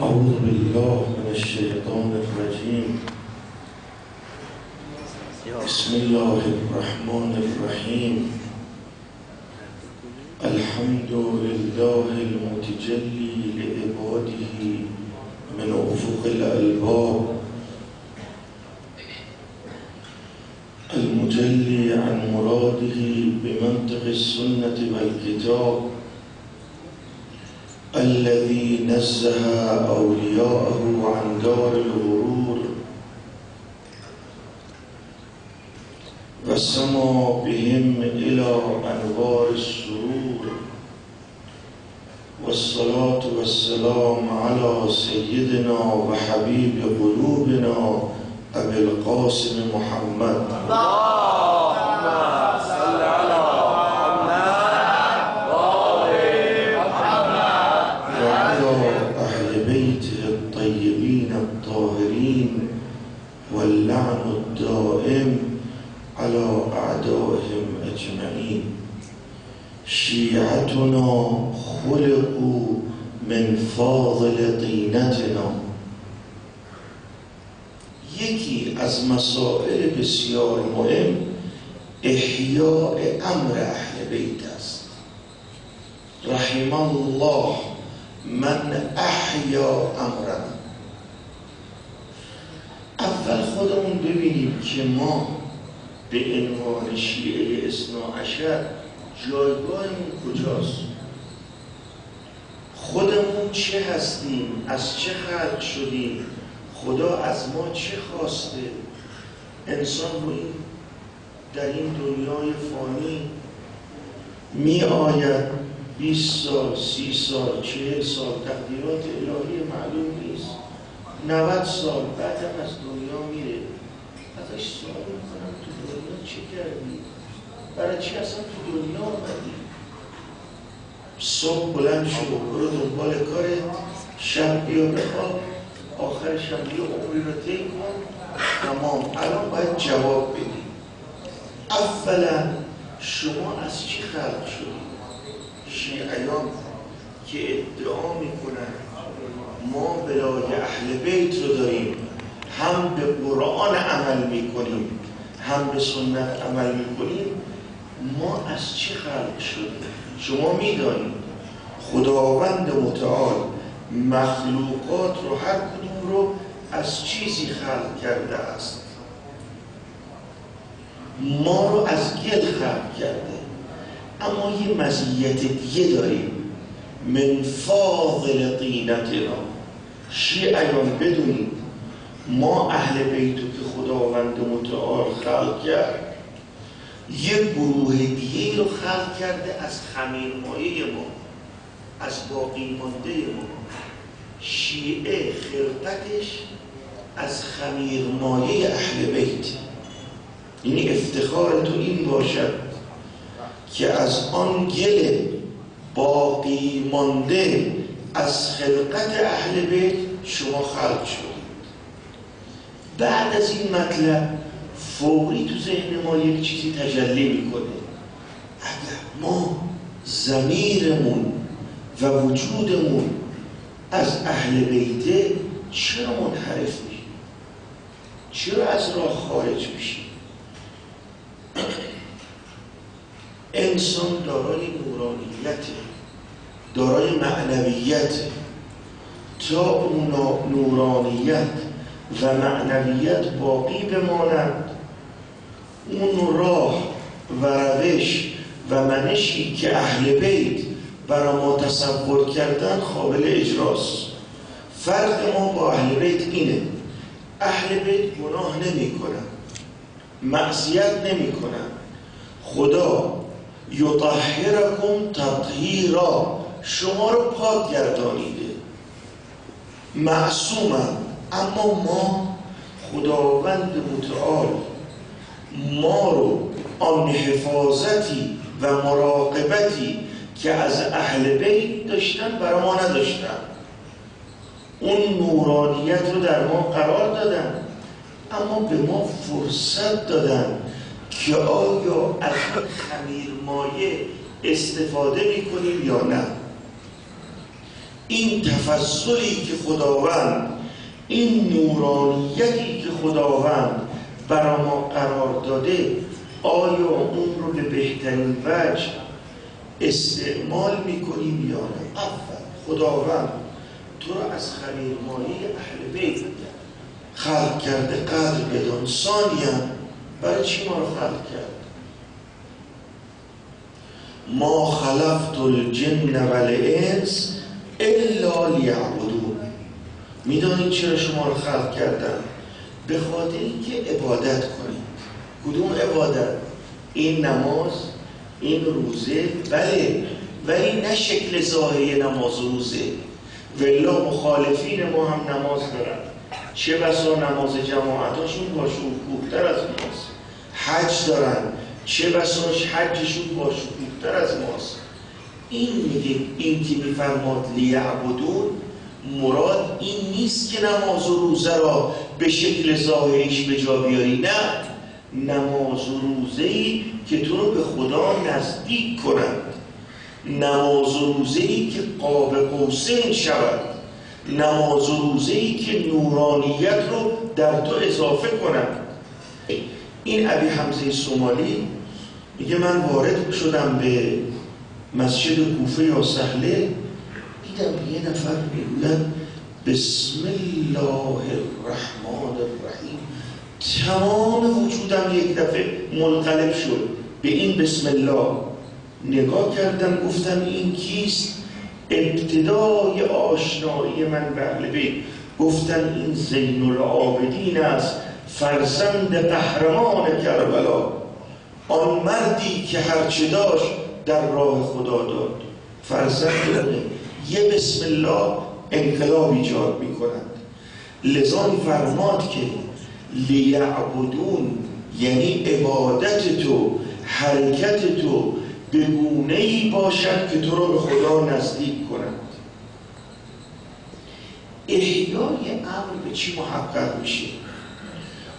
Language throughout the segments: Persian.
أعوذ بالله من الشيطان الرجيم. بسم الله الرحمن الرحيم. الحمد لله المتجلي لعباده من أفق الألباب، المجلي عن مراده بمنطق السنة والكتاب، الذي نزه أولياءه عن دار الغرور وسمى بهم إلى أنوار السرور. والصلاة والسلام على سيدنا وحبيب قلوبنا أبي القاسم محمد، اللهم صل على محمد وعلى أهل بيته الطيبين الطاهرين، واللعن الدائم على أعدائهم أجمعين. شيعتنا خلقوا من فاضل طينتنا. یکی از مسائل بسیار مهم احیاء امر اهل بیت است. رحم الله من احیا امرنا. اول خودمون ببینیم که ما به عنوان شیعه اثناعشر جایگاهمون کجاست، خودمون چه هستیم، از چه خلق شدیم، خدا از ما چه خواسته. انسان رو در این دنیای فانی می آید 20 سال، 30 سال، 40 سال، تقدیرات الهی معلوم نیست. 90 سال بعدم از دنیا میره. ازش سوال میکنم تو دنیا چه کردی؟ برای چی اصلا تو دنیا آمدی؟ صبح بلند شو برو دنبال کارت، شب بیا بخواب، آخر شب یه عمری رو طی کن، تمام. الان باید جواب بدی. اولا شما از چی خلق شدید؟ شیعیان که ادعا میکنن ما ولای اهل بیت رو داریم، هم به قرآن عمل میکنیم هم به سنت عمل میکنیم، ما از چی خلق شدیم؟ شما میدانید خداوند متعال مخلوقات رو هر کدوم رو از چیزی خلق کرده است. ما رو از گل خلق کرده، اما یه مزیت دیگه داریم، من فاضل طینتنا. شیعیان بدونید ما اهل بیتو که خداوند متعال خلق کرد، یه گروه دیگه رو خلق کرده از خمیرمایه ما، از باقی مانده ما. شیعه خلقتش از خمیرمایه اهل بیت. یعنی افتخار تو این باشد که از آن گل باقی مانده از خلقت اهل بیت شما خلق شدید. بعد از این مطلب فوری تو ذهن ما یک چیزی تجلی میکنه. اگر ما ضمیرمون و وجودمون از اهل بیته، چرا منحرف میشیم؟ چرا از راه خارج میشیم؟ انسان دارای نورانیته، دارای معنویته. تا اون نورانیت و معنویت باقی بماند، اون راه و روش و منشی که اهل بیت برای ما تصور کردن قابل اجراست. فرق ما با اهل بیت اینه: اهل بیت گناه نمی کنن، معصیت نمی کنن. خدا یطهرکم تطهیرا، شما رو پاک گردانیده، معصومن. اما ما خداوند متعال ما رو آن حفاظتی و مراقبتی که از اهل بیت داشتن برای ما نداشتن. اون نورانیت رو در ما قرار دادن، اما به ما فرصت دادن که آیا از خمیرمایه استفاده میکنیم یا نه. این تفضلی که خداوند، این نورانیتی که خداوند برای ما قرار داده، آیا اون رو به بهترین وجه استعمال میکنیم یا نه؟ اول خداوند تو رو از خمیرمایه اهل بیت خلق کرده، قدر بدان. ثانیاً برای چی ما رو خلق کرد؟ ما خلقت الجن والانس الا لیعبدون. میدونید چرا شما رو خلق کردن؟ به خاطر اینکه عبادت کنید. کدوم عبادت؟ این نماز، این روزه، بله، ولی نه شکل ظاهری نماز و روزه. والله مخالفین ما هم نماز دارن، چه بسا نماز جماعتاشون با شکوه‌تر از ماست. حج دارن، چه بساش حجشون با شکوه‌تر از ماست. این میگه، این که میفرماد لیعبدون، مراد این نیست که نماز و روزه را به شکل ظاهریش به جا بیاری، نه، نماز و روزه‌ای که تو رو به خدا نزدیک کنند، نماز و روزه‌ای که قاب قوسین شود، نماز و روزه‌ای که نورانیت رو در تو اضافه کنند. این ابی حمزه سومالی میگه من وارد شدم به مسجد کوفه یا سهله، دیدم یه نفر میگوید بسم الله الرحمن الرحیم. تمام وجودم یک دفعه منقلب شد به این بسم الله. نگاه کردم، گفتم این کیست؟ ابتدای آشنایی من به اهل بیت گفتن این زین العابدین است، فرزند قهرمان کربلا، آن مردی که هرچه داشت در راه خدا داد. فرزند یه بسم الله انقلاب ایجاد می کند. لذا فرماد که لیعبدون یعنی عبادت تو، حرکت تو به گونه‌ای باشد که تو رو به خدا نزدیک کند. احیای امر به چی محقق میشه؟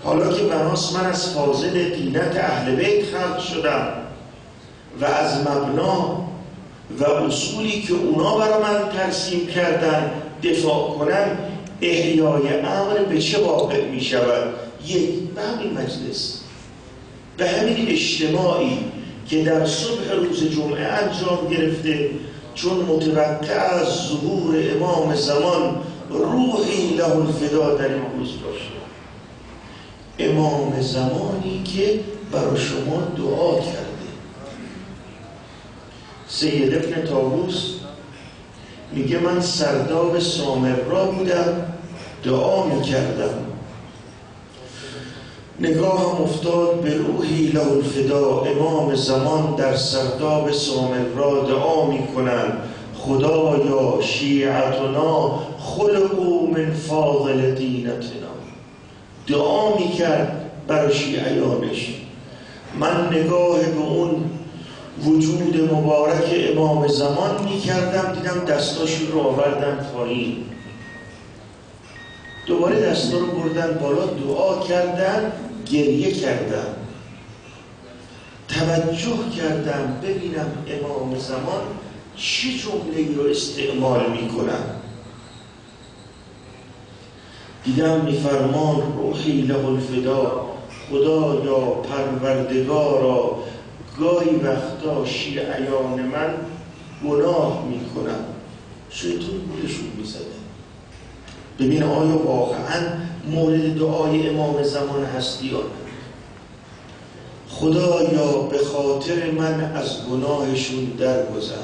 حالا که بناس من از فاضل دینت اهل بیت خلق شدم و از مبنا و اصولی که اونا برای من ترسیم کردن دفاع کنم، احیای امر به چه واقع می شود؟ یک، به همین مجلس، به همین اجتماعی که در صبح روز جمعه انجام گرفته، چون متوقع از ظهور امام زمان روحی له الفدا در این روز باشه. امام زمانی که برای شما دعا کرده. سید ابن طاووس میگه من سرداب سامرا بودم، دعا میکردم، نگاهم افتاد به روحی له الفدا، امام زمان در سرداب سامرا دعا میکنند خدایا شیعتنا خلقوا من فاضل دینتنا. دعا میکرد برای شیعیانش. من نگاه به اون وجود مبارک امام زمان میکردم، دیدم دستاشون رو آوردن پایین، دوباره دستا رو بردن بالا، دعا کردن، گریه کردن. توجه کردم ببینم امام زمان چه جمله‌ای رو استعمال میکنن. دیدم میفرمان روحی له الفدا، خدایا پروردگارا گاهی وقتا شیعیان من گناه میکنن، شیطان گولشون میزده. ببین آیا واقعا مورد دعای امام زمان هستی یا نه؟ خدایا به خاطر من از گناهشون درگذر،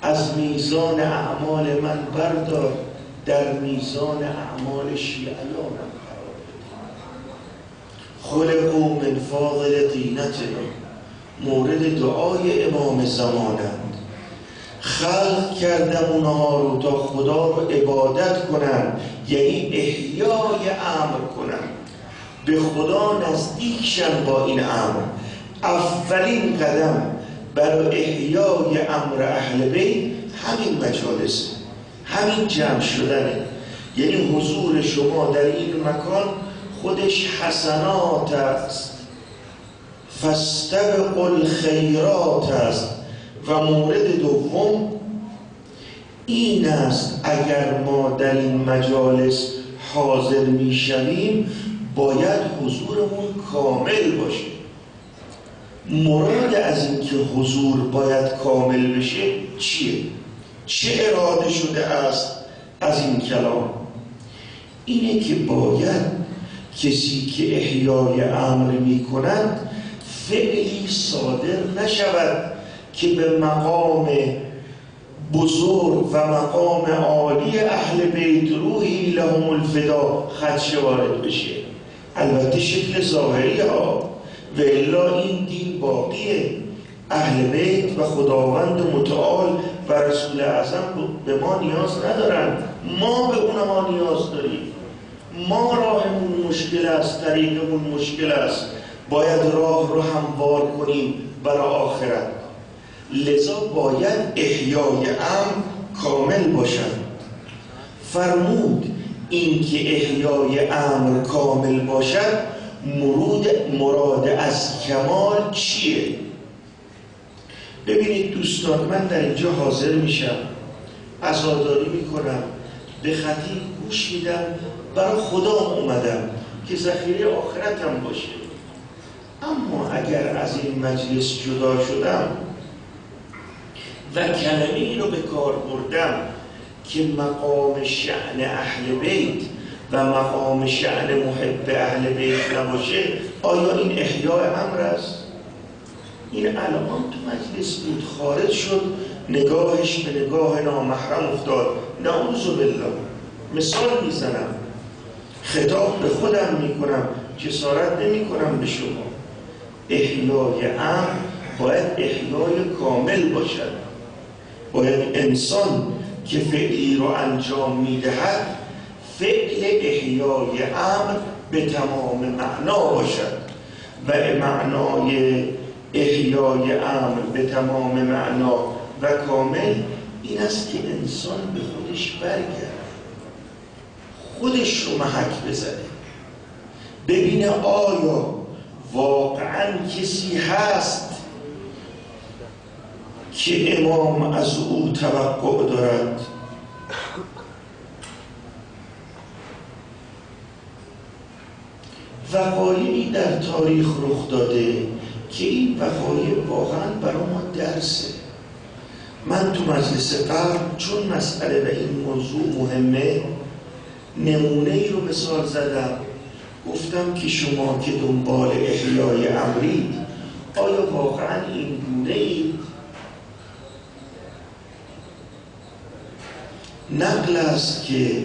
از میزان اعمال من بردار، در میزان اعمال شیعیانم قرار بده. خلقوا من فاضل دینتنا، مورد دعای امام زمانند. خلق کردم اونها رو تا خدا رو عبادت کنن، یعنی احیای امر کنن، به خدا نزدیک شن با این امر. اولین قدم برای احیای امر اهل بیت همین مجالسه، همین جمع شدنه. یعنی حضور شما در این مکان خودش حسنات است، فاستبقوا الخیرات است. و مورد دوم این است اگر ما در این مجالس حاضر میشویم باید حضورمون کامل باشه. مراد از این که حضور باید کامل بشه چیه؟ چه اراده شده است از این کلام؟ اینه که باید کسی که احیای امر می کند فعلی صادر نشود که به مقام بزرگ و مقام عالی اهل بیت روحی لهم الفدا خدشه وارد بشه. البته شکل ظاهری ها، و الا این دین باقیه. اهل بیت و خداوند متعال و رسول اعظم به ما نیاز ندارن، ما به اونها نیاز داریم. ما راهمون مشکل است، طریقمون مشکل است، باید راه رو هموار کنیم برای آخرت. لذا باید احیای امر کامل باشد. فرمود این که احیای امر کامل باشد مراد از کمال چیه؟ ببینید دوستان، من در اینجا حاضر میشم، عزاداری میکنم، به خطیب گوش میدم، برای خدا اومدم که ذخیره آخرتم باشه. اما اگر از این مجلس جدا شدم و کلمه ای رو به کار بردم که مقام شأن اهل بیت و مقام شأن محب اهل بیت نباشه، آیا این احیاء امر است؟ این الان تو مجلس بود، خارج شد، نگاهش به نگاه نامحرم افتاد، نعوذ بالله. مثال میزنم، خطاب به خودم میکنم، جسارت نمی کنم به شما. احیای امر باید احیای کامل باشد. باید انسان که فعلی رو انجام میدهد فعل احیای امر به تمام معنا باشد. و معنای احیای امر به تمام معنا و کامل این است که انسان به خودش برگرد، خودش رو محک بزنه، ببینه آیا واقعا کسی هست که امام از او توقع دارد. وقایعی در تاریخ رخ داده که این وقایع واقعا برای ما درسه. من تو مجلس قبل چون مسئله و این موضوع مهمه نمونه ای رو مثال زدم، گفتم که شما که دنبال احیای امرید آیا واقعا این گونه اید؟ نقل است که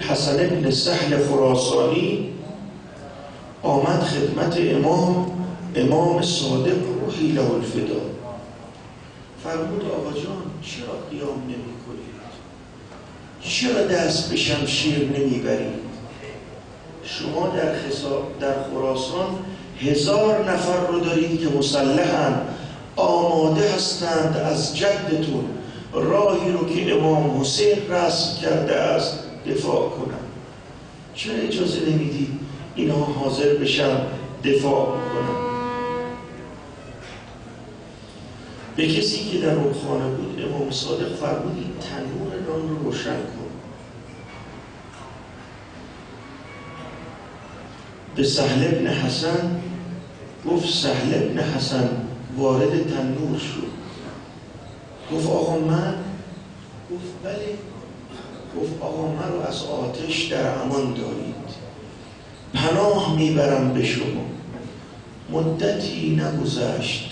حسن ابن سهل خراسانی آمد خدمت امام صادق روحی له الفدا. فرمود آقا جان چرا قیام نمی کنید؟ چرا دست به شمشیر نمی برید؟ شما در خراسان 1000 نفر رو دارید که مسلحن، آماده هستند از جدتون راهی رو که امام حسین رسم کرده است دفاع کنند. چرا اجازه نمیدید اینها حاضر بشن دفاع کنند؟ به کسی که در اون خانه بود امام صادق فرمودید تنور نان رو روشن کن. به سهل ابن حسن گفت، سهل ابن حسن وارد تنور شد، گفت آقا من؟ گفت بله. گفت آقا من رو از آتش در امان دارید، پناه میبرم به شما. مدتی نگذشت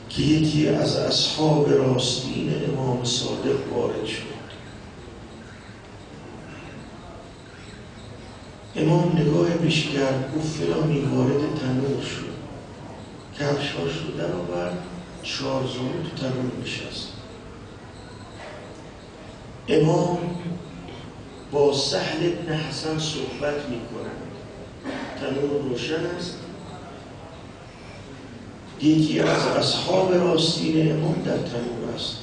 که یکی از اصحاب راستین امام صادق وارد شد. امام نگاه بهش کرد، گفت فلانی وارد تنور شد، کفشاش رو در آورد، 4 زانو تو تنور نشست. امام با سهل ابن حسن صحبت میکنند، تنور روشن است، یکی از اصحاب راستین امام در تنور است.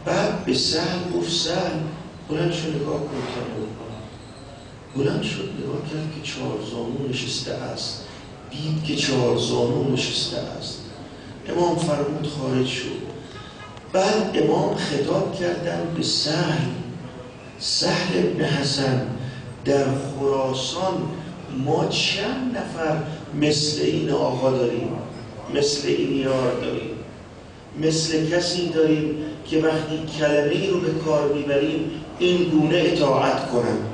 بعد به سهل گفت سهل بلند شو نگاه کن تنور. بلند شد نگاه کرد که 4 زانو نشسته است، دید که 4 زانو نشسته است. امام فرمود خارج شد. بعد امام خطاب کردن به سهل ابن حسن، در خراسان ما چند نفر مثل این آقا داریم، مثل این یار داریم، مثل کسی داریم که وقتی کلمه‌ای رو به کار میبریم این گونه اطاعت کنند.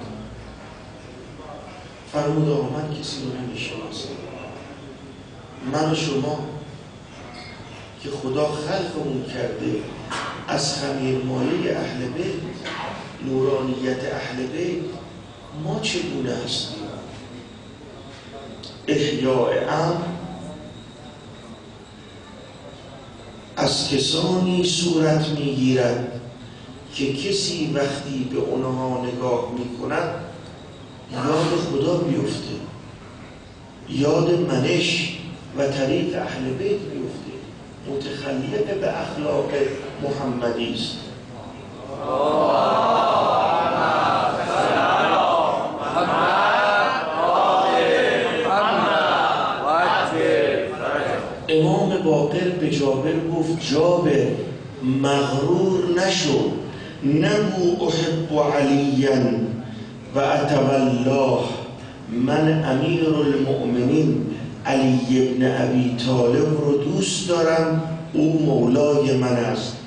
فرمود آقا من کسی رو نمیشناسم، من و شما که خدا خلقمون کرده از خمیرمایه اهل بیت، نورانیت اهل بیت، ما چگونه هستیم؟ احیاء امر از کسانی صورت میگیرد که کسی وقتی به اونها نگاه میکند یاد خدا بیفته، یاد منش و طریق اهل بیت بیفته، متخلیق به اخلاق محمدی است. امام باقر به جابر گفت جابر مغرور نشو، نگو احب علیا و اتولاه، من امیر المؤمنین علی ابن ابی طالب رو دوست دارم، او مولای من است.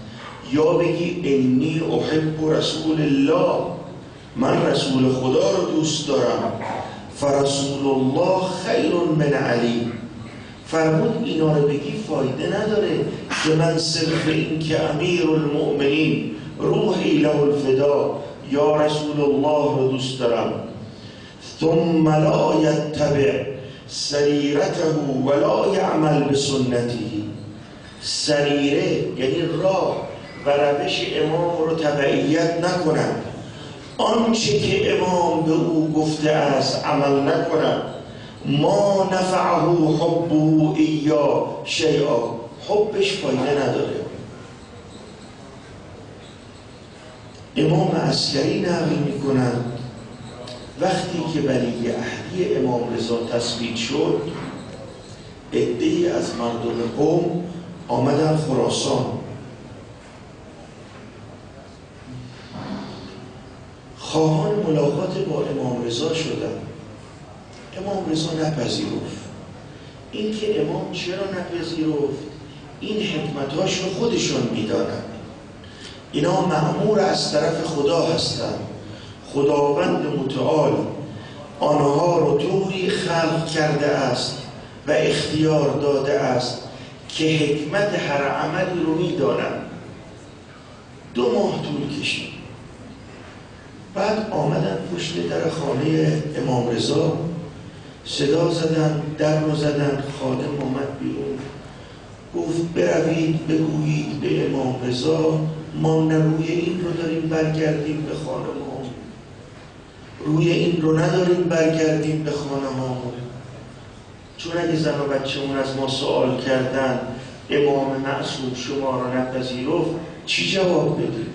یا بگی انی احب رسول الله، من رسول خدا رو دوست دارم، فرسول الله خیر من علی. فرمود اینا رو بگی فایده نداره که من صرف این که امیر المؤمنین روحی له الفدا یا رسول الله رو دوست دارم. ثم لا یتبع سریرته ولا یعمل بسنته. سریره یعنی راه و روش امام رو تبعیت نکنند، آنچه که امام به او گفته است عمل نکنند. ما نفعه حبه ایا شیئا، حبش فایده نداره. امام عسکری نقل میکنند وقتی که ولی عهدی امام رضا تثبیت شد، عده‌ای از مردم قوم آمدن خراسان، خواهان ملاقات با امام رضا شدن. امام رضا نپذیرفت. این که امام چرا نپذیرفت؟ این حکمتاش رو خودشون میدانند. اینا مأمور از طرف خدا هستند. خداوند متعال آنها رو طوری خلق کرده است و اختیار داده است که حکمت هر عملی رو میدانند. 2 ماه طول کشید. بعد آمدن پشت در خانه امام رضا، صدا زدن، در رو زدن. خادم آمد بیرون گفت بروید بگویید به امام رضا ما نه روی این رو داریم برگردیم به خانه ما، روی این رو نداریم برگردیم به خانه ما، چون اگه زن و بچه‌مون از ما سوال کردن امام معصوم شما رو نپذیرفت چی جواب بدیم؟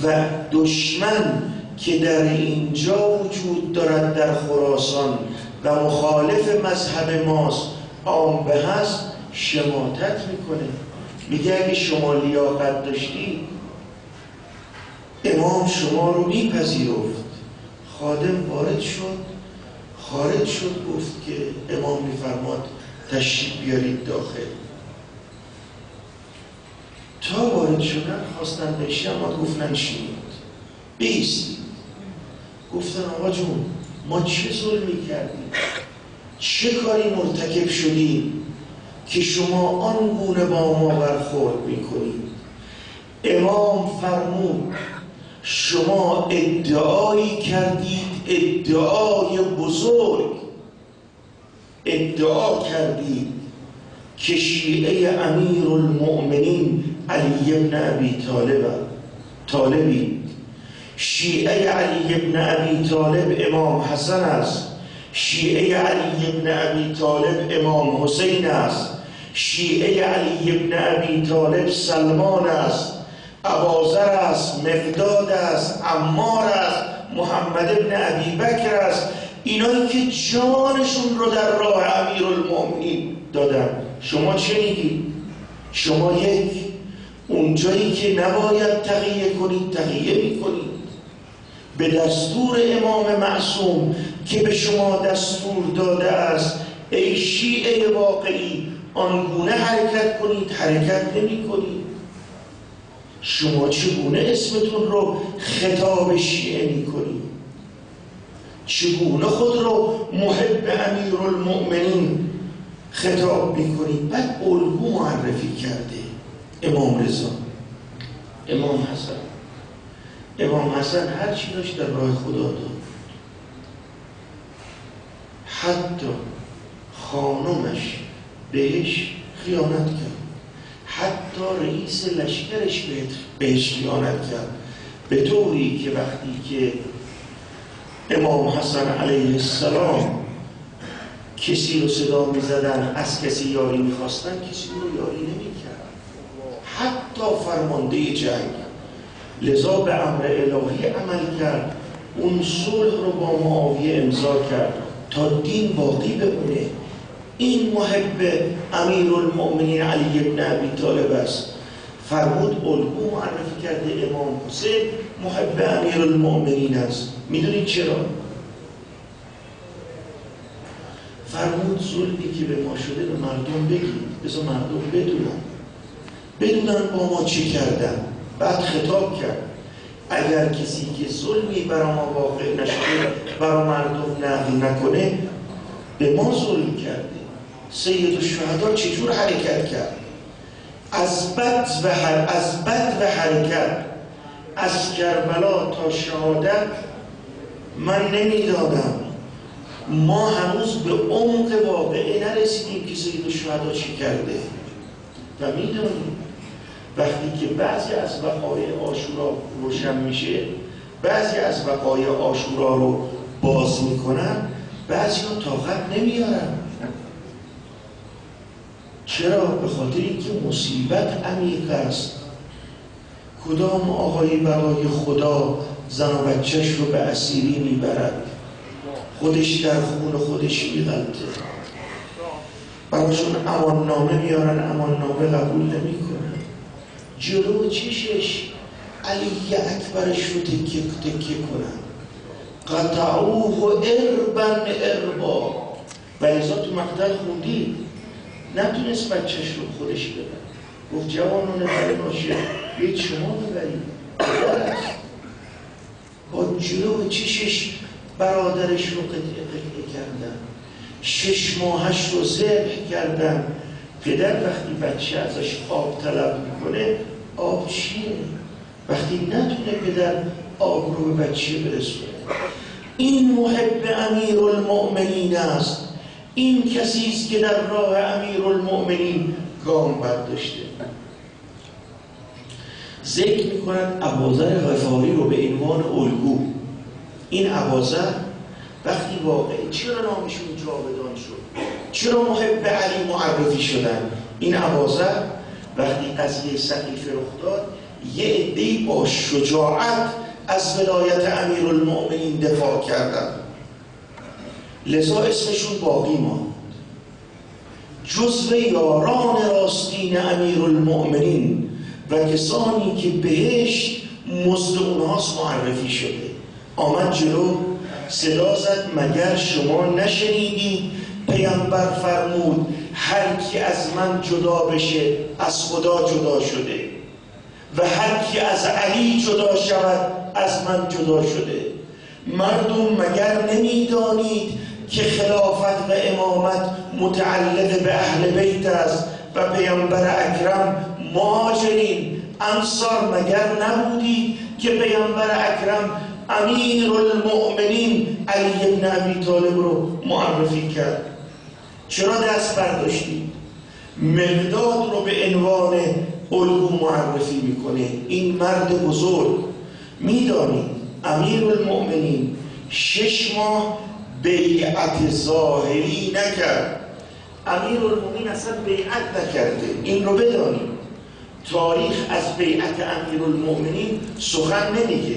و دشمن که در اینجا وجود دارد در خراسان و مخالف مذهب ماست عامه هست، شماتت میکنه، میگه اگه شما لیاقت داشتی امام شما رو میپذیرفت. خادم وارد شد، خارج شد، گفت که امام میفرماد تشریف بیارید داخل. تا وارد شدن خواستن بشی اما گفتن نشینید، بیستید. گفتن آقا جون ما چه ظلمی کردیم، چه کاری مرتکب شدیم که شما آنگونه با ما برخورد میکنید؟ امام فرمود شما ادعایی کردید، ادعای بزرگ، ادعا کردید که شیعه امیر المؤمنین علی ابن ابی طالبی. شیعه علی ابن ابی طالب امام حسن است، شیعه علی ابن ابی طالب امام حسین است، شیعه علی ابن ابی طالب سلمان است، ابوذر است، مقداد است، عمار است، محمد ابن ابی بکر است. اینایی که جانشون رو در راه امیرالمؤمنین دادن. شما چه میگید؟ شما اونجایی که نباید تقیه کنید تقیه میکنید. به دستور امام معصوم که به شما دستور داده است ای شیعه واقعی آنگونه حرکت کنید حرکت نمی کنید. شما چگونه اسمتون رو خطاب شیعه می کنید؟ چگونه خود رو محب امیرالمؤمنین خطاب می کنید؟ بعد الگو معرفی کرده امام رضا، امام حسن هر چی داشت در راه خدا داد. حتی خانمش بهش خیانت کرد، حتی رئیس لشکرش بهش خیانت کرد، به طوری که وقتی که امام حسن علیه السلام کسی رو صدا می زدن از کسی یاری می خواستن کسی رو یاری نمی کرد، حتی فرمانده جنگ. لذا به امر الهی عمل کرد، اون صلح رو با معاویه امضا کرد تا دین باقی بمونه. این محب امیرالمؤمنین علی بن ابی طالب است. فرمود الگو معرفی کرده امام حسین محب امیرالمؤمنین است. میدونید چرا؟ فرمود ظلمی که به ما شده به مردم بگید، بذار مردم بدونن با ما چی کردن. بعد خطاب کرد اگر کسی که ظلمی برای ما واقع نشده برای مردم نقل نکنه به ما ظلم کرده. سید الشهدا چجور حرکت کرد؟ از بد و حرکت از کربلا تا شهادت من نمیدادم. ما هنوز به عمق واقعه نرسیدیم که سید الشهدا چی کرده. و میدونیم وقتی که بعضی از وقایع عاشورا روشن میشه، بعضی از وقایع عاشورا رو باز میکنن، بعضی ها طاقت نمیارن. چرا؟ به خاطر اینکه مصیبت عمیق است. کدام آقایی برای خدا زن و بچهش رو به اسیری میبرد، خودش در خون خودش میغلطه، براشون اماننامه میارن، اماننامه قبول نمیکنن، جلو چشش علی اکبرش رو تکه کنن، قطعوه اربا. و لذا تو مقتل خوندید نتونست بچهش رو خودش ببر، گفت جوانان برناشه بیاید شما ببرید. با جلو چشش برادرش رو قطعه کردن، 6 ماهش رو ذبح کردن. پدر وقتی بچه ازش آب طلب میکنه، آب چیه؟ وقتی نتونه پدر آب رو به بچه برسونه. این محب امیرالمؤمنین است. این کسی است که در راه امیرالمؤمنین گام برداشته. ذکر میکنند ابوذر غفاری رو به عنوان الگو. این ابوذر وقتی واقعی چرا نامشون جاودان شد؟ چرا محب علی معرفی شدن؟ این ابوذر وقتی قضیه سقیفه رخ داد، یه عده‌ای با شجاعت از ولایت امیرالمؤمنین دفاع کردن، لذا اسمشون باقی ماند. جزو یاران راستین امیرالمؤمنین و کسانی که بهشت مزد اونهاست معرفی شده. آمد جلو صدا زد مگر شما نشنیدید پیامبر فرمود هر کی از من جدا بشه از خدا جدا شده و هر کی از علی جدا شود از من جدا شده. مردم مگر نمیدانید که خلافت و امامت متعلق به اهل بیت است و پیامبر اکرم مهاجرین انصار مگر نبودید که پیامبر اکرم امیرالمؤمنین علی بن ابی طالب رو معرفی کرد؟ چرا دست برداشتید؟ مقداد رو به عنوان الگو معرفی میکنه. این مرد بزرگ میدانید امیرالمؤمنین 6 ماه بیعت ظاهری نکرد. امیرالمؤمنین اصلا بیعت نکرده، این رو بدانید. تاریخ از بیعت امیرالمؤمنین سخن نمیگه.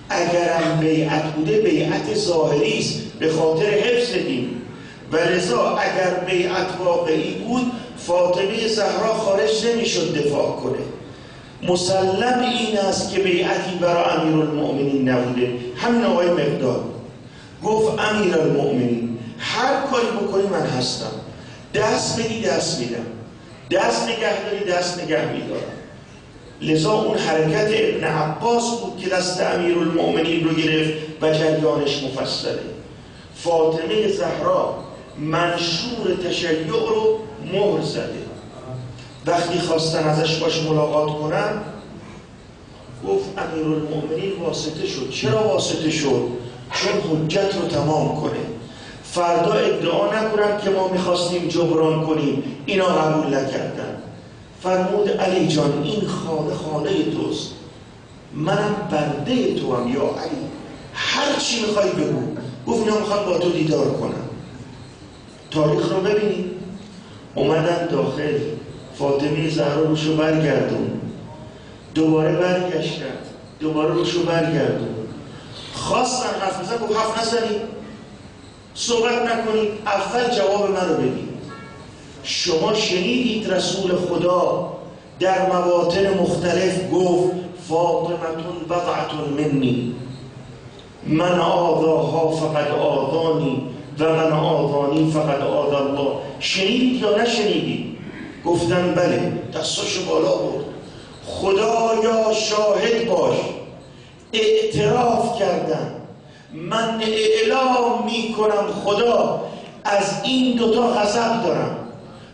اگرم بیعت بوده بیعت ظاهری است به خاطر حفظ دین. و لذا اگر بیعت واقعی بود فاطمه زهرا خارج نمیشد دفاع کنه. مسلم این است که بیعتی برای امیرالمؤمنین نبوده. همین آقای مقداد گفت امیرالمؤمنین هر کاری بکنی من هستم، دست بدی دست میدم، دست نگه داری دست نگه میدارم. لذا اون حرکت ابن عباس بود که دست امیرالمؤمنین رو گرفت و جریانش مفصله. فاطمه زهرا منشور تشیع رو مهر زده. وقتی خواستن ازش باش ملاقات کنن گفت امیرالمؤمنین واسطه شد. چرا واسطه شد؟ چون حجت رو تمام کنه، فردا ادعا نکنن که ما میخواستیم جبران کنیم، اینا قبول نکردن. فرمود علی جان این خانه توست، منم بنده تو هم یا علی، هر چی میخوای بگو. گفت اینا میخوان با تو دیدار کنن. تاریخ رو ببینید. اومدن داخل، فاطمه زهرا روشو برگردون، دوباره برگشتن، دوباره روشو برگردون. خواستن حرف بزن، گفت حرف نزنید، صحبت نکنید، اول جواب من رو بدید. شما شنیدید رسول خدا در مواطن مختلف گفت فاطمتون بضعة منی، من آذاها فقد آذانی و من آذانی فقد آذا الله. شنیدید یا نشنیدید؟ گفتن بله. دستاشو بالا برد. خدایا شاهد باش، اعتراف کردن. من اعلام می کنم خدا از این دوتا غضب دارم،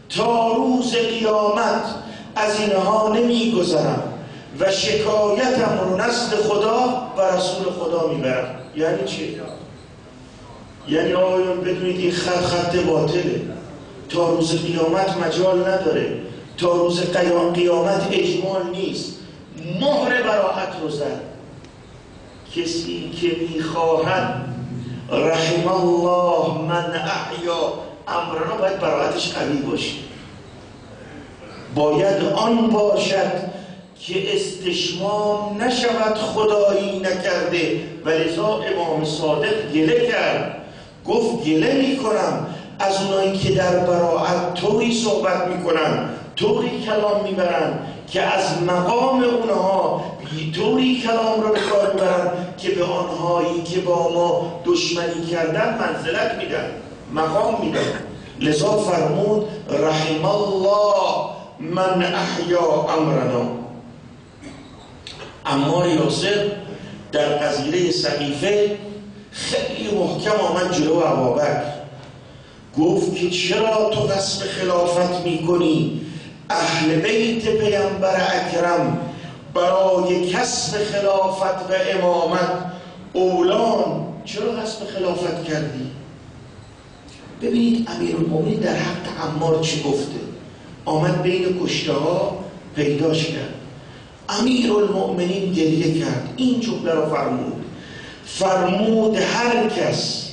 تا روز قیامت از اینها نمی گذرم و شکایتم رو نزد خدا و رسول خدا میبرم. یعنی چی؟ یعنی آقایون بدونید این خط باطله، تا روز قیامت مجال نداره، تا روز قیامت اجمال نیست. مهر براءت رو زد. کسی که میخواهد رحم الله من احیا امرنا باید براءتش قوی باشه. باید آن باشد که استشمام نشود خدایی نکرده. و لذا امام صادق گله کرد، گفت گله میکنم از اونایی که در براءت طوری صحبت میکنن، طوری کلام میبرن که از مقام اونها طوری کلام رو به کار میبرن که به آنهایی که با ما دشمنی کردن منزلت میدن، مقام میدن. لذا فرمود رحم الله من احیا امرنا. عمار یاسر در قضیه سقیفه خیلی محکم آمد جلو ابوبکر، گفت که چرا تو قصد خلافت میکنی؟ اهل بیت پیامبر اکرم برای کسب خلافت و امامت اولان، چرا قصد خلافت کردی؟ ببینید امیرالمؤمنین در حق عمار چی گفته. آمد بین کشته ها پیداش کرد. امیرالمؤمنین گریه کرد، این جمله را فرمود هر کس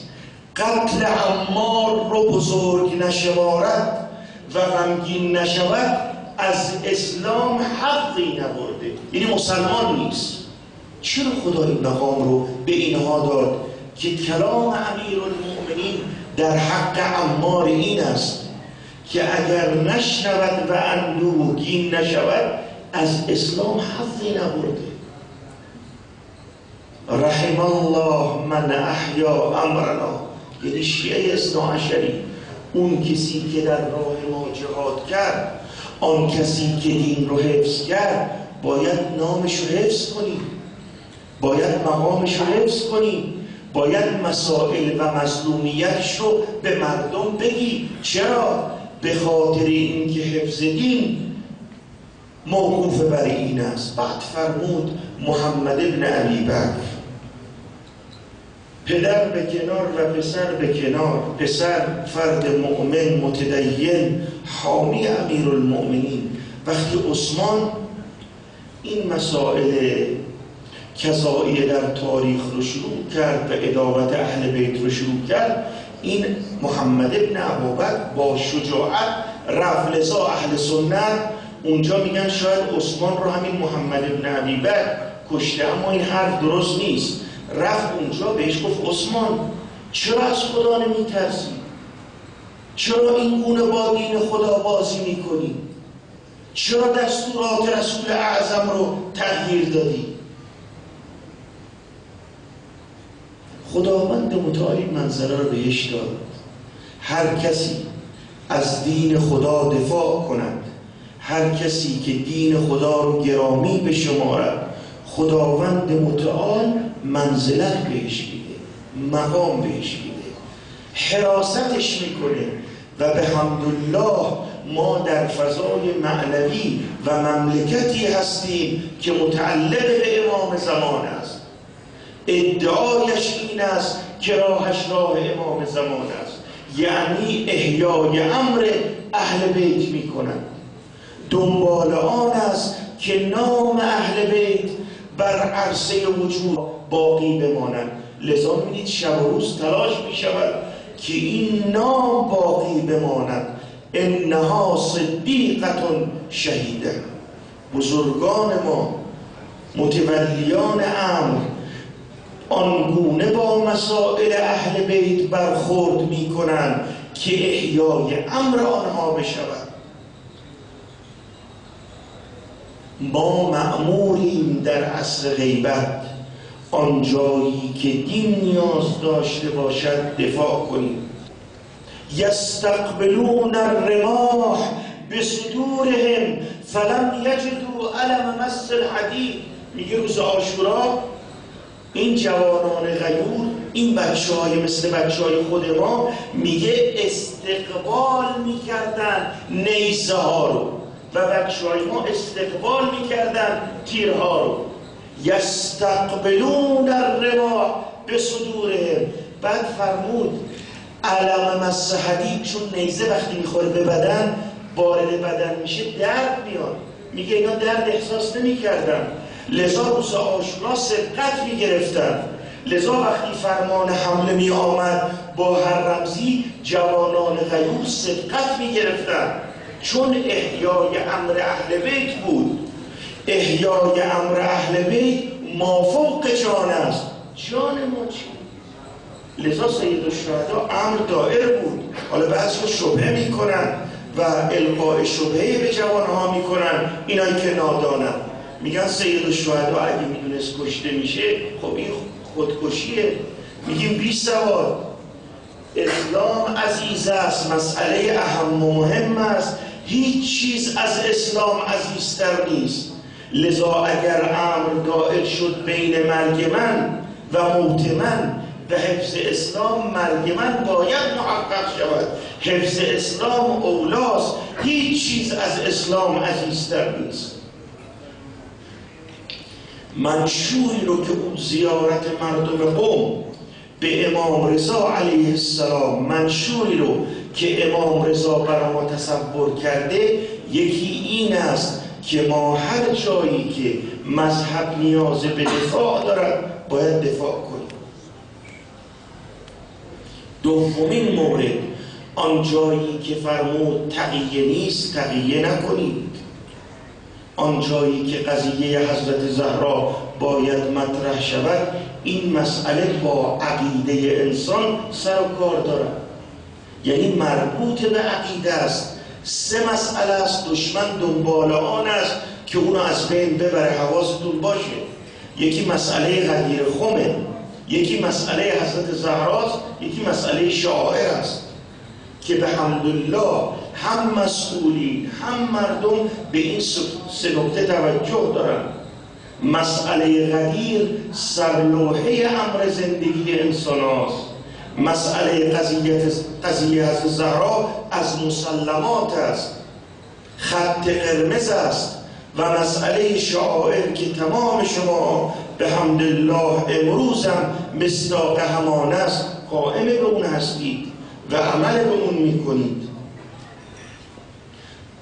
قتل عمار رو بزرگ نشمارد و غمگین نشود از اسلام حقی نبرده، یعنی مسلمان نیست. چرا خدا این مقام رو به اینها داد که کلام امیرالمؤمنین در حق عمار این است که اگر نشنود و اندوهگین نشود از اسلام حقی نبرده. رحم الله من احیا امرنا، یعنی شیعه اثناعشری، اون کسی که در راه ما جهاد کرد، آن کسی که دین رو حفظ کرد، باید نامش رو حفظ کنیم، باید مقامش رو حفظ کنیم، باید مسائل و مظلومیتش رو به مردم بگی. چرا؟ به خاطر این که حفظ دین موقوف بر این است. بعد فرمود محمد ابن ابی بکر، پدر به کنار و پسر به کنار، پسر فرد مؤمن متدین حامی امیرالمؤمنین. وقتی عثمان این مسائل کذائیه در تاریخ رو شروع کرد و عداوت اهل بیت رو شروع کرد، این محمد ابن ابوبکر با شجاعت رفت. لذا اهل سنت اونجا میگن شاید عثمان رو همین محمد ابن ابی بکر کشته، اما این حرف درست نیست. رفت اونجا بهش گفت عثمان چرا از خدا نمیترسی؟ چرا این گونه با دین خدا بازی میکنی؟ چرا دستورات رسول اعظم رو تغییر دادی؟ خداوند متعال این منظره رو بهش داد. هر کسی از دین خدا دفاع کند، هر کسی که دین خدا رو گرامی بشمارد، خداوند متعال منزلت بهش میده، مقام بهش میده، حراستش میکنه. و به حمدالله ما در فضای معنوی و مملکتی هستیم که متعلق به امام زمان است. ادعایش این است که راهش راه امام زمان است، یعنی احیای امر اهل بیت می کنند. دنبال آن است که نام اهل بیت بر عرصه وجود باقی بمانند. لذا می‌بینید شب و روز تلاش می شود که این نام باقی بماند. انها صدیقة شهیده. بزرگان ما، متولیان امر، آنگونه با مسائل اهل بیت برخورد می کنند که احیای امر آنها بشود. ما مأموریم در عصر غیبت آن جایی که دین نیاز داشته باشد دفاع کنیم. یستقبلون الرماح بصدورهم فلم یجدوا الم مس الحدید. میگه روز عاشورا این جوانان غیور، این بچه‌های مثل بچه‌های خود ما، میگه استقبال میکردن نیزه ها رو و بچه‌های ما استقبال میکردن تیرها رو. یستقبلون الرماح بصدورهم. بعد فرمود الم مس حدید، چون نیزه وقتی میخوره به بدن، وارد بدن میشه، درد میاد. میگه اینا درد احساس نمیکردن، لذا روز عاشورا سبقت میگرفتن. لذا وقتی فرمان حمله می آمد با هر رمزی، جوانان غیور سبقت میگرفتن، چون احیای امر اهل بیت بود. احیای امر اهل بیت مافوق جان است. جان ما چی؟ لذا سید الشهدا امر دائر بود. حالا بعضی شبهه میکنن و القاء شبهه به جوانها میکنن، اینایی که نادانن. میگن سید الشهدا اگه میدونست کشته میشه، خب این خودکشیه. میگیم بی سواد، اسلام عزیز است، مسئله اهم و مهم است، هیچ چیز از اسلام عزیزتر نیست. لذا اگر امر دائر شد بین مرگ من و موت من و حفظ اسلام، مرگ من باید محقق شود، حفظ اسلام اولاست، هیچ چیز از اسلام عزیزتر نیست. منشوری رو که اون زیارت مردم قم به امام رضا علیه السلام، منشوری رو که امام رضا برای ما تصور کرده، یکی این است که ما هر جایی که مذهب نیاز به دفاع دارد باید دفاع کنیم. دومین مورد، آن جایی که فرمود تقیه نیست تقیه نکنید. آن جایی که قضیه حضرت زهرا باید مطرح شود، این مسئله با عقیده انسان سر و کار دارد، یعنی مربوط به عقیده است. 3 مسئله است، دشمن دنبال آن است که اونو از بین ببره. حواستون باشه، یکی مسئله غدیر خمه، یکی مسئله حضرت زهراست، یکی مسئله شاعر است که به حمدالله هم مسئولین هم مردم به این 3 نکته توجه دارن. مسئله غدیر سرلوحه امر زندگی انسان است. مسئله قضیه حضرت زهرا از مسلمات است، خط قرمز است. و مسئله شاعر که تمام شما به حمدالله امروز هم مصداق همان است، قائم به اون هستید و عمل به اون میکنید.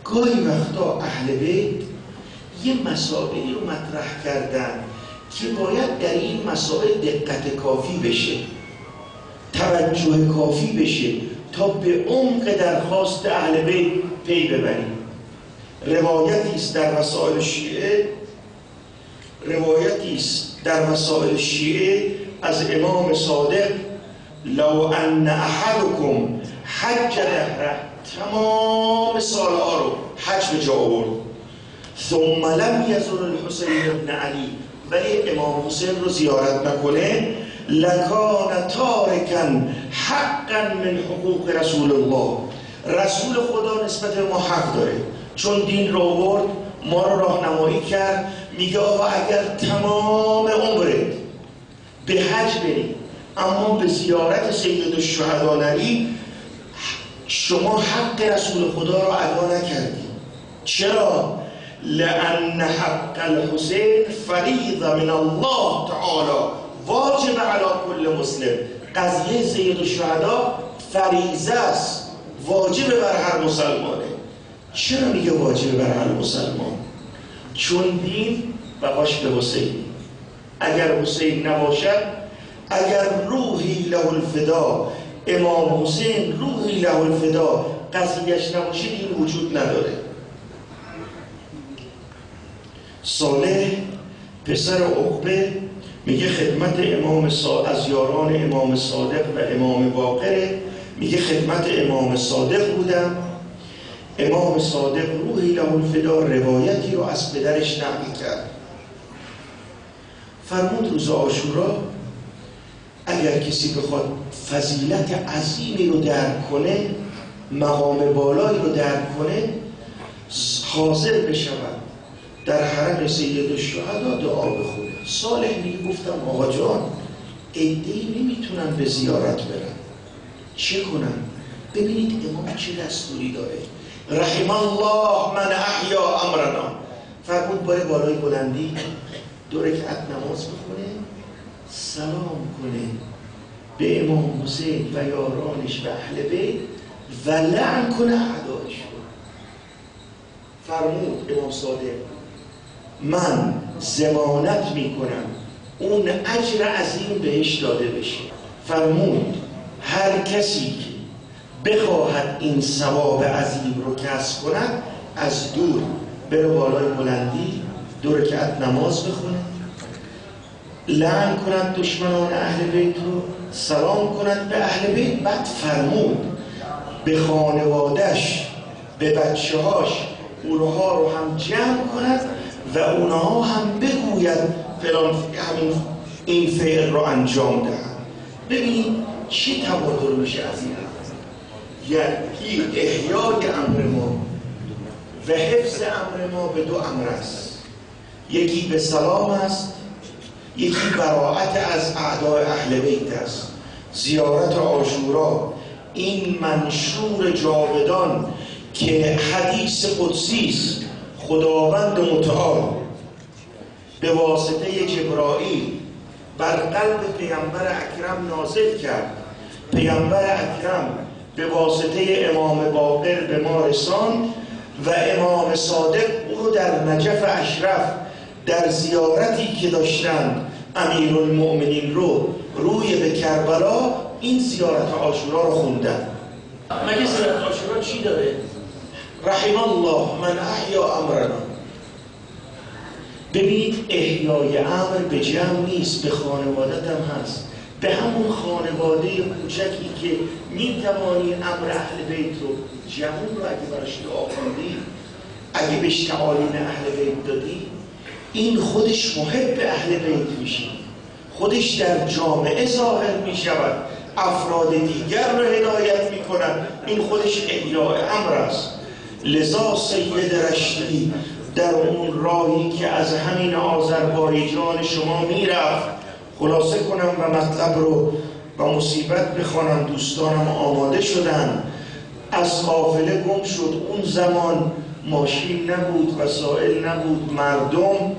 گاهی وقتا اهل بیت یه مسائلی رو مطرح کردن که باید در این مسائل دقت کافی بشه، توجه کافی بشه تا به عمق درخواست اهل بیت پی ببریم. روایتی است در مسائل شیعه از امام صادق: لو ان احدکم حج دهره، تمام سالها رو حج به جا آورد. ثم لم یزر الحسین ابن علی، ولی امام حسین رو زیارت نکنه، لکان تارکا حقا من حقوق رسول الله، رسول خدا نسبت به ما حق داره، چون دین رو آورد، ما رو راهنمایی کرد. میگه آقا اگر تمام عمرت به حج بری اما به زیارت سید الشهدا نری، شما حق رسول خدا رو ادا نکردی. چرا؟ لأن حق الحسین فریضه من الله تعالی واجب علی کل مسلم. قضیه سید الشهدا فریضه است، واجب بر هر مسلمانه. چرا میگه واجب بر هر مسلمان؟ چون دین بقاش به حسین. اگر حسین نباشد، اگر روحی له الفدا، امام حسین روحی له الفدا قضیهش نباشه، دین وجود نداره. صالح پسر عقبه میگه خدمت از یاران امام صادق و امام باقره، میگه خدمت امام صادق بودم. امام صادق روحی له الفدا روایتی رو از پدرش نقل کرد، فرمود روز عاشورا اگر کسی بخواد فضیلت عظیمی رو درک کنه، مقام بالایی رو درک کنه، حاضر بشود در حرم سید الشهدا دعا بخونه. صالح میگه گفتم آقا جان، عده‌ای نمیتونن به زیارت برن، چه کنن؟ ببینید امام چه دستوری داره. رحم الله من احیا امرنا، فرمود باید بالای بلندی 2 رکعت نماز بخونه، سلام کنه به امام حسین و یارانش و اهل بیت و لعن کنه اعدایش. فرمود امام صادق من ضمانت میکنم اون اجر عظیم بهش داده بشه. فرمود هر کسی که بخواهد این ثواب عظیم رو کسب کند، از دور بره بالای بلندی 2 رکعت نماز بخونه، لعن کند دشمنان اهل بیت رو، سلام کند به اهل بیت. بعد فرمود به خانوادش، به بچه‌هاش اونها رو هم جمع کند و اونها هم بگوید فلان همین این فعل رو انجام دهند. ببینید چی تبادل میشه از این یکی احیای امر ما و حفظ امر ما به 2 امر است. یکی به سلام است، یکی براءت از اعدای اهل بیت است. زیارت عاشورا این منشور جاودان که حدیث قدسی است، خداوند متعال به واسطه جبرائیل بر قلب پیامبر اکرم نازل کرد. پیامبر اکرم به واسطه امام باقر به ما رساند و امام صادق او رو در نجف اشرف در زیارتی که داشتند امیرالمؤمنین رو روی به کربلا، این زیارت عاشورا رو خوندن. مگه زیارت عاشورا چی داره؟ رحم الله من احیا امرنا. ببینید احیای امر به جمع نیست، به خانوادت هم هست. به همون خانواده کوچکی که میتوانی امر اهل بیت رو، جمعون رو اگه براش دعا کردی، اگه بهش تعالیم اهل بیت دادی، این خودش محب اهل بیت میشه، خودش در جامعه ظاهر میشود، افراد دیگر رو هدایت میکنن. این خودش احیای امر است. لذا سید رشدی در اون راهی که از همین آذربایجان شما میرفت، خلاصه کنم و مطلب رو و مصیبت بخوانم، دوستانم آماده شدن، از قافله گم شد. اون زمان ماشین نبود، وسایل نبود، مردم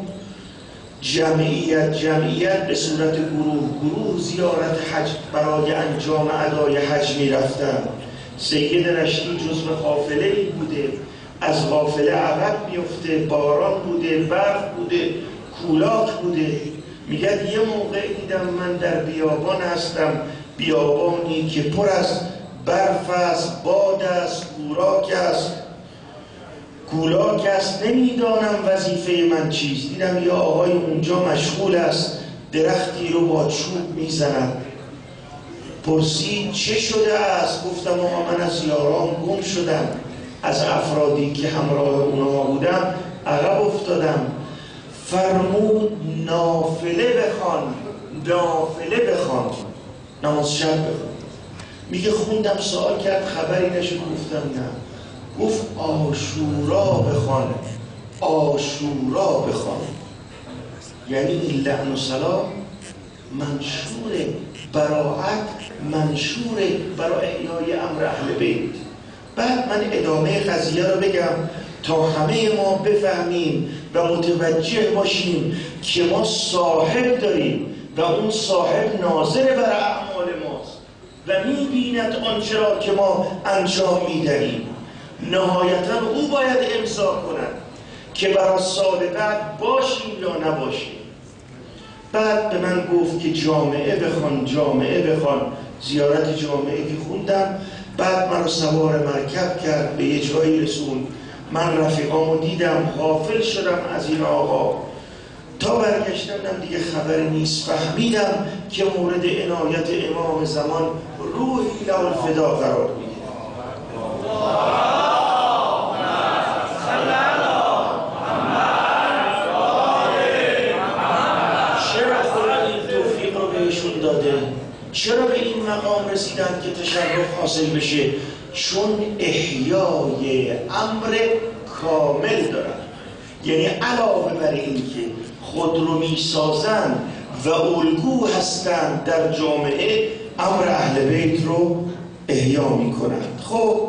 جمعیت به صورت گروه زیارت حج برای انجام ادای حج می رفتن. سید رشدی جزو قافله بوده، از قافله عقب میفته، باران بوده، برف بوده، کولاک بوده. میگه یه موقع دیدم من در بیابان هستم، بیابانی که پر از برف است، باد است، کولاک است، نمیدانم وظیفه من چیست. دیدم یه آقای اونجا مشغول است، درختی رو با چوب میزند. پرسید چه شده است؟ گفتم آقا من از یارام گم شدم، از افرادی که همراه اونها بودم عقب افتادم. فرمود نافله بخوان، نافله بخوان، نماز شب بخوان. میگه خوندم، سوال کرد خبری نشد، گفتم نه. گفت عاشورا بخوان، عاشورا بخوان. یعنی این لعن و سلام منشور براعت، منشور برای احیای امر اهل بیت. بعد من ادامه قضیه رو بگم تا همه ما بفهمیم و متوجه باشیم که ما صاحب داریم و اون صاحب ناظر بر اعمال ماست و می‌بیند آنچه را که ما انجام می‌دهیم. نهایتاً او باید امضا کند که برای سال بعد باشیم یا نباشیم. بعد به من گفت که جامعه بخوان، جامعه بخوان. زیارت جامعه که خوندم، بعد من رو سوار مرکب کرد، به یه جایی رسون. من رفیقامو دیدم، غافل شدم از این آقا. تا برگشتم دیگه خبری نیست. فهمیدم که مورد عنایت امام زمان روحی له الفدا قرار میگیره. داده. چرا به این مقام رسیدن که تشرف حاصل بشه؟ چون احیای امر کامل دارن. یعنی علاوه بر این که خود رو میسازن و الگو هستند در جامعه، امر اهل بیت رو احیا میکنند. خب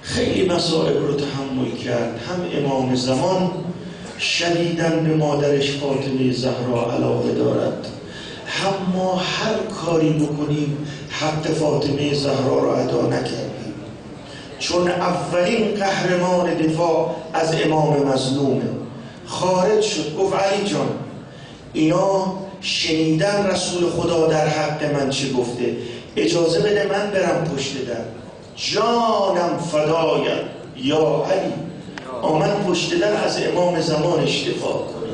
خیلی مسائل رو تحمل کرد. هم امام زمان شدیداً به مادرش فاطمه زهرا علاقه دارد، هم ما هر کاری بکنیم حق فاطمه زهرا را ادا نکردیم، چون اولین قهرمان دفاع از امام مظلومه. خارج شد، گفت علی جان اینا شنیدن رسول خدا در حق من چه گفته، اجازه بده من برم پشت در. جانم فدایم یا علی، آمد پشت در از امام زمانش دفاع کنه.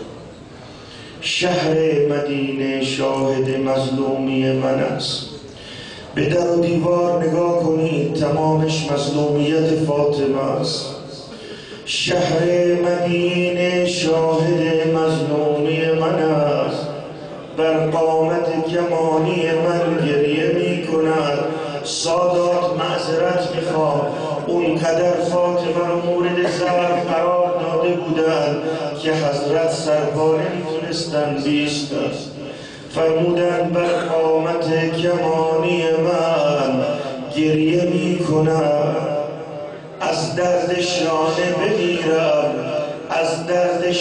شهر مدینه شاهد مظلومی من است. به در و دیوار نگاه کنید، تمامش مظلومیت فاطمه است. شهر مدینه شاهد مظلومی من است. بر قامت کمانی من گریه می کند. سادات معذرت میخوام، اونقدر فاطمه رو مورد ضرب قرار داده بودن که حضرت سرپا نمیتونستن بیستن. فرمودن بر قامت کمانی من گریه میکنم، از درد شانه بمیرم، از درد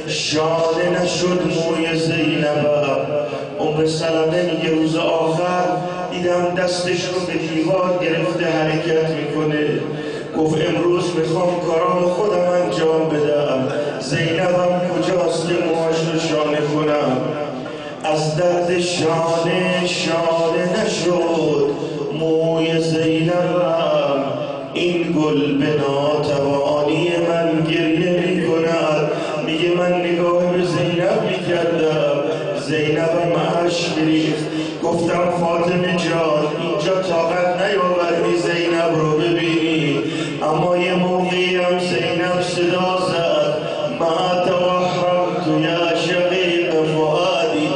شانه نشد موی زینبم. سلمه میگه روز آخر دیدم دستش رو به دیوار گرفته حرکت میکنه. گفت امروز میخوام کارام خودم انجام بدم، زینبم کجاست که موهاش رو شانه کنم. از درد شانه نشد موی زینبم، این گل به ناتوانی من گریه میکند. میگه من نگاه به زینب میکردم، زینبم اشک ریخت. گفتم فاطمه جان اینجا طاقت نیاوردی زینب رو ببینی، اما یه موقعی هم زینب صدا زد ما توهمت یا شقیق فؤادی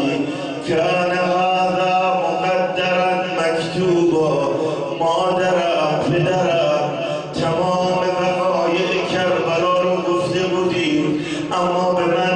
کان هذا مقدرا مکتوبا. مادرم، پدرم، تمام وقایع کربلا رو گفته بودیم، اما به من